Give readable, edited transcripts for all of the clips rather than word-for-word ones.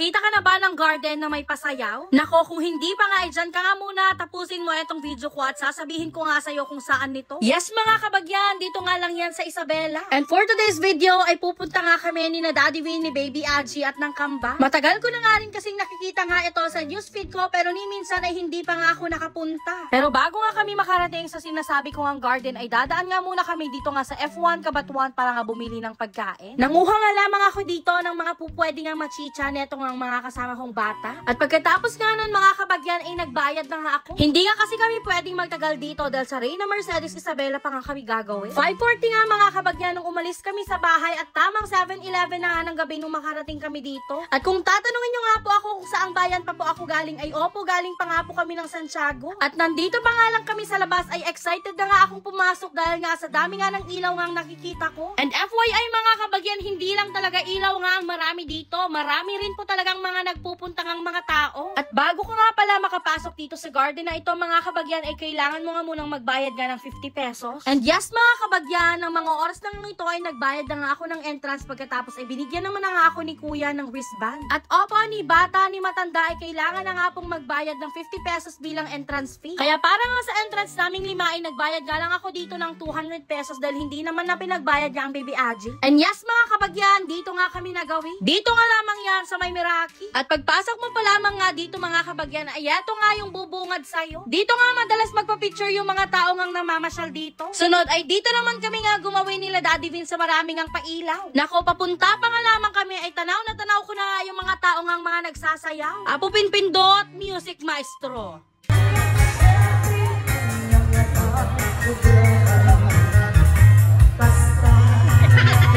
Nakakita ka na ba ng garden na may pasayaw? Nako, kung hindi pa nga, dyan ka nga muna, tapusin mo itong video ko at sasabihin ko nga sa'yo kung saan nito. Yes mga kabagyan, dito nga lang yan sa Isabela. And for today's video ay pupunta nga kami ni na Daddy Vin, ni Baby Aji at ng Kamba. Matagal ko na nga rin kasing nakikita nga ito sa newsfeed ko pero ni minsan ay hindi pa nga ako nakapunta. Pero bago nga kami makarating sa sinasabi ko ang garden ay dadaan nga muna kami dito nga sa F1 Kabatuan para nga bumili ng pagkain. Nanguha nga lamang ako dito ng mga pupwede nga machicha neto ng mga kasama kong bata. At pagkatapos nga nun mga kabagyan ay nagbayad na nga ako. Hindi nga kasi kami pwedeng magtagal dito dahil sa Reyna Mercedes Isabela pa nga kami gagawin. 5:40 nga mga kabagyan nung umalis kami sa bahay at tamang 7-11 na nga ng gabi nung makarating kami dito. At kung tatanungin nyo nga po ako kung saang bayan pa po ako galing ay opo, galing pa nga po kami ng Santiago. At nandito pa nga lang kami sa labas ay excited na nga akong pumasok dahil nga sa dami nga ng ilaw nga nakikita ko. And FYI mga kabagyan, hindi lang talaga ilaw nga ang marami dito. Marami rin po talagang mga nagpupunta ng mga tao. At bago ka nga pala makapasok dito sa garden na ito mga kabagyan ay kailangan mo nga munang magbayad nga ng 50 pesos. And yes mga kabagyan, ng mga oras lang ito ay nagbayad na nga ako ng entrance pagkatapos ay binigyan naman na nga ako ni kuya ng wristband. At opo, ni bata ni matanda ay kailangan na nga pong magbayad ng 50 pesos bilang entrance fee. Kaya para nga sa entrance naming lima ay nagbayad nga lang ako dito ng 200 pesos dahil hindi naman na pinagbayad niya ang Baby Aji. And yes mga kabagyan, dito nga kami nagawi. Dito nga lamang yan sa may Meraki. At pagpasok mo pa lamang nga dito mga kabagyan ay eto nga yung bubungad sa'yo. Dito nga madalas magpa-picture yung mga tao ngang namamasyal dito. Sunod ay dito naman kami nga gumawi nila Daddy Vin sa maraming ang pailaw. Nako, papunta pa nga lamang kami ay tanaw na tanaw ko na yung mga tao ngang mga nagsasayaw. Apo Pinpindot, music maestro.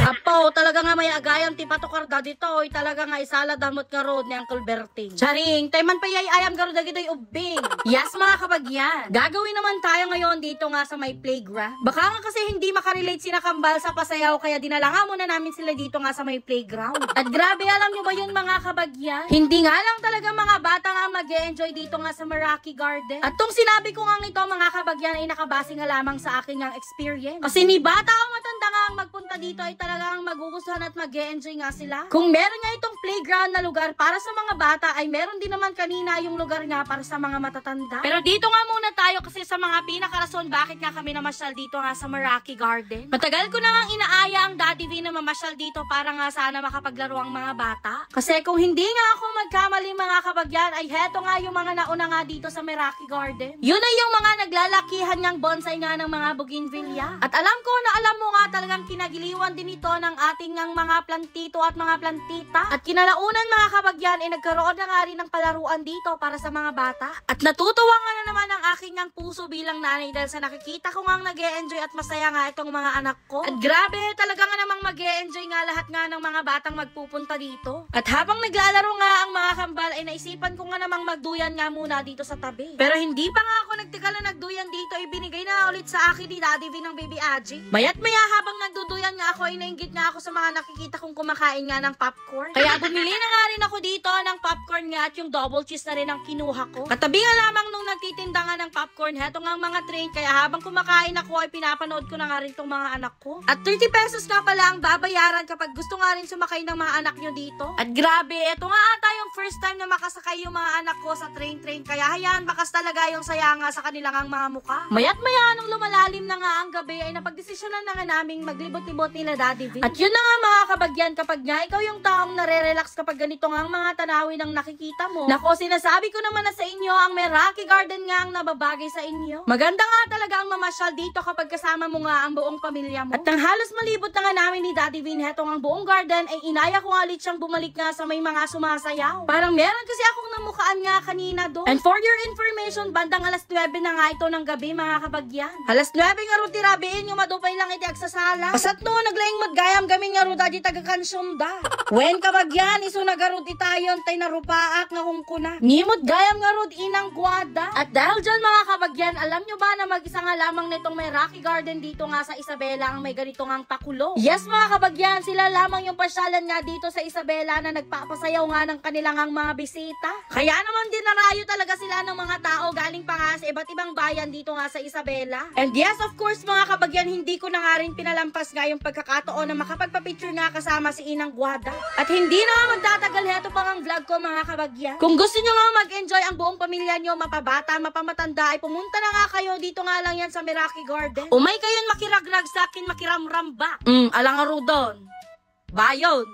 Apo, talaga nga may agayang tipatokarda dito. Oy, talaga nga isala damot nga road ni Uncle Berting. Charing, tayman pa yay ayam garuda gito'y ubing. Yes mga kabagyan. Gagawin naman tayo ngayon dito nga sa may playground. Baka nga kasi hindi makarelate sina Kambal sa pasayaw kaya dinala nga muna namin sila dito nga sa may playground. At grabe, alam nyo ba yun mga kabagyan? Hindi nga lang talaga mga bata nga mag-e-enjoy dito nga sa Meraki Garden. At tong sinabi ko nga ito mga kabagyan ay nakabase nga lamang sa aking nga experience. Kasi ni bata o matanda nga ang magpunta dito ay talagang magugustuhan at mag-e-enjoy nga sila. Kung meron nga itong playground na lugar para sa mga bata ay meron din naman kanina yung lugar nga para sa mga matatanda. Pero dito nga muna tayo kasi sa mga pinakarason bakit nga kami namasyal dito nga sa Meraki Garden. Matagal ko na nga inaaya ang Daddy V na mamasyal dito para nga sana makapaglaro ang mga bata. Kasi kung hindi nga ako magkamali mga kabagyan ay heto nga yung mga nauna nga dito sa Meraki Garden. Yun ay yung mga naglalakihan ngang bonsai nga ng mga bougainvillea. At alam ko na alam mo nga talagang kinagiliwan din ito ng ating ngang mga plantito at mga plantita. At kinalaunan mga kabagyan ay nagkaroon na nga rin ng palaruan dito para sa mga bata. At natutuwa nga na naman ang aking ngang puso bilang nanay dahil sa nakikita ko nga nag-e-enjoy at masaya nga itong mga anak ko. At grabe, talaga nga namang mag-e-enjoy nga lahat nga ng mga batang magpupunta dito. At habang naglalaro nga ang mga kambal ay naisipan ko nga namang magduyan nga muna dito sa tabi. Pero hindi pa nga ako nagtikal na nagduyan dito, ibinigay na ulit sa akin ni Daddy V ng Baby Aji. Mayat maya habang nagduduyan nga ako ay nainggit nga ako sa mga nakikita kong kumakain nga ng popcorn. Kaya bumili na nga rin ako dito ng popcorn nga at yung double cheese na rin ang kinuha ko. Katabi nga lamang nung nagtitinda nga ng popcorn, heto nga ang mga train, kaya habang kumakain ako ay pinapanood ko na nga rin tong mga anak ko. At 30 pesos nga pala ang babayaran kapag gusto nga rin sumakay ng mga anak nyo dito. At grabe, eto nga ata yung first time na makasakay yung mga anak ko sa train, kaya hayaan, bakas talaga yung saya nga sa kanilang mga mukha. Mayat maya nung lumalalim na nga ang gabi ay napagdesisyonan na nga naming maglibot-libot nila Daddy V. At yun na nga mga kabagyan, kapag nga ikaw yung taong nare-relax kapag ganito nga ang mga tanawin ang nakikita mo. Nako, sinasabi ko naman na sa inyo, ang Meraki Garden nga ang nababagay sa inyo. Maganda nga talaga ang mamasyal dito kapag kasama mo nga ang buong pamilya mo. At nang halos malibot na nga namin ni Daddy Vin hetong ang buong garden ay inaya ko nga ulit siyang bumalik nga sa may mga sumasayaw. Parang meron kasi akong namukaan nga kanina doon. And for your information, bandang alas 9 na nga ito ng gabi mga kabagyan. Alas 9 nga ro tirabiin yung madupay lang iti agsasala. Pasat no, naglaing madgayam kami nga ro dadi taga-kansyon da. Wen kabagyan, iso nagarod itayon tay narupaak nga hungkuna. Ngimot gayam nga rod inang gwada. At dahil dyan mga kabagyan, alam nyo ba na mag-isa nga lamang nitong Meraki Garden dito nga sa Isabela ang may ganito ngang pakulo? Yes mga kabagyan, sila lamang yung pasyalan nga dito sa Isabela na nagpapasayaw nga ng kanilang mga bisita. Kaya naman dinarayo talaga sila ng mga tao galing pa nga sa iba't ibang bayan dito nga sa Isabela. And yes, of course mga kabagyan, hindi ko na nga rin pinalampas nalampas nga yung pagkakataon na makapagpa-picture nga kasama si Inang Guada. At hindi na nga magtatagal heto pang ang vlog ko mga kabagyan. Kung gusto nyo nga mag-enjoy ang buong pamilya nyo, mapabata, mapamatanda, ay pumunta na nga kayo. Dito nga lang yan sa Meraki Garden. Umay kayon makiragrag sa akin, makiramramba. Alang arudon. Bayon.